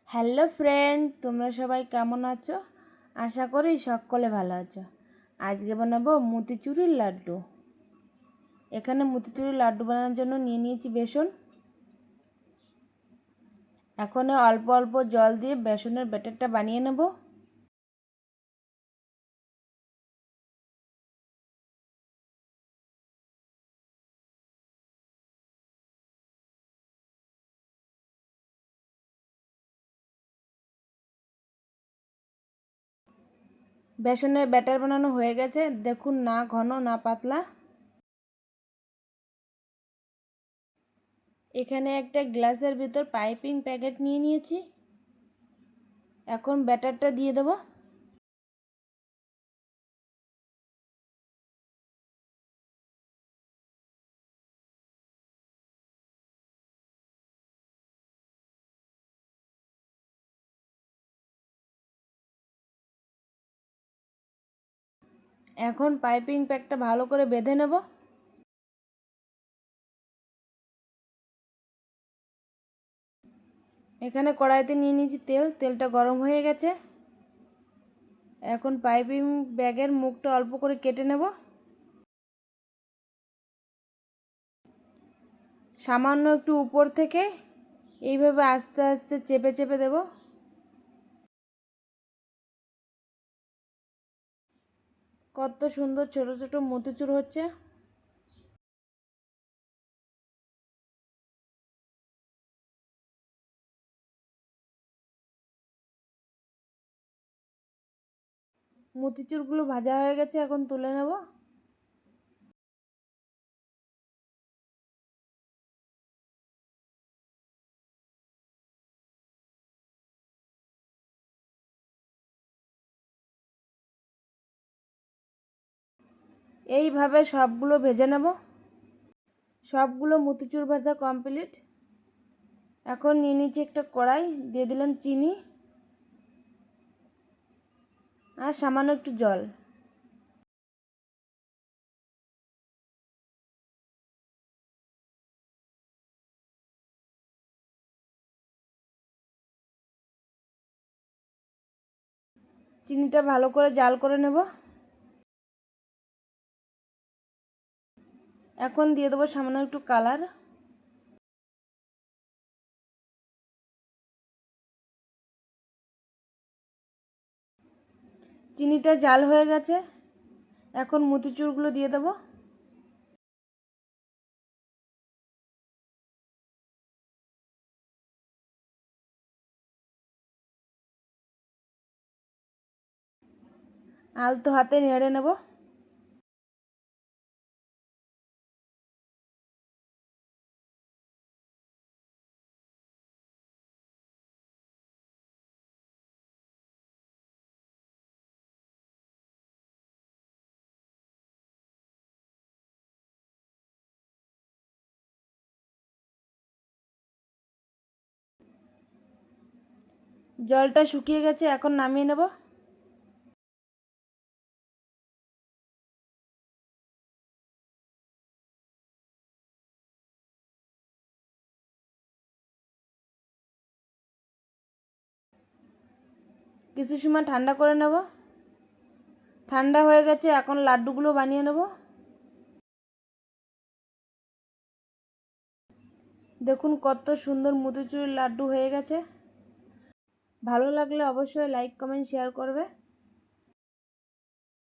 Hello friend, তোমরা সবাই কেমন আছো? আশা করি সকলে ভালো আছো। আজকে বানাবো মতিচুরের লাড্ডু। এখানে মতিচুরের লাড্ডু বানানোর জন্য নিয়ে নিয়েছি বেসন। এখন অল্প অল্প জল দিয়ে বেসনের ব্যাটারটা বানিয়ে নেব। বেসনের ব্যাটার বানানো হয়ে গেছে, দেখুন, না ঘন না পাতলা। এখানে একটা গ্লাসের ভিতর পাইপিং প্যাকেট নিয়ে নিয়েছি। এখন ব্যাটারটা দিয়ে দেবো। এখন পাইপিং প্যাকটা ভালো করে বেঁধে নেব। এখানে কড়াইতে নিয়ে নিয়েছি তেল, তেলটা গরম হয়ে গেছে। এখন পাইপিং ব্যাগের মুখটা অল্প করে কেটে নেব। সামান্য একটু উপর থেকে এইভাবে আস্তে আস্তে চেপে চেপে দেব। কত সুন্দর ছোট ছোট মতিচুর হচ্ছে। মতিচুরগুলো ভাজা হয়ে গেছে, এখন তুলে নেব। এইভাবে সবগুলো ভেজে নেব। সবগুলো মতিচুর ভাজা কমপ্লিট। এখন নিয়ে নিচ্ছি একটা কড়াই, দিয়ে দিলাম চিনি আর সামান্য একটু জল। চিনিটা ভালো করে জাল করে নেব। এখন দিয়ে দেবো সামান্য একটু কালার। চিনিটা জাল হয়ে গেছে, এখন মতিচুরগুলো দিয়ে দেবো। আলতো হাতে নেড়ে নেব। জলটা শুকিয়ে গেছে, এখন নামিয়ে নেব। কিছু সময় ঠান্ডা করে নেব। ঠান্ডা হয়ে গেছে, এখন লাড্ডুগুলো বানিয়ে নেব। দেখুন কত সুন্দর মতিচুরের লাড্ডু হয়ে গেছে। ভালো লাগলে অবশ্যই লাইক কমেন্ট শেয়ার করবে।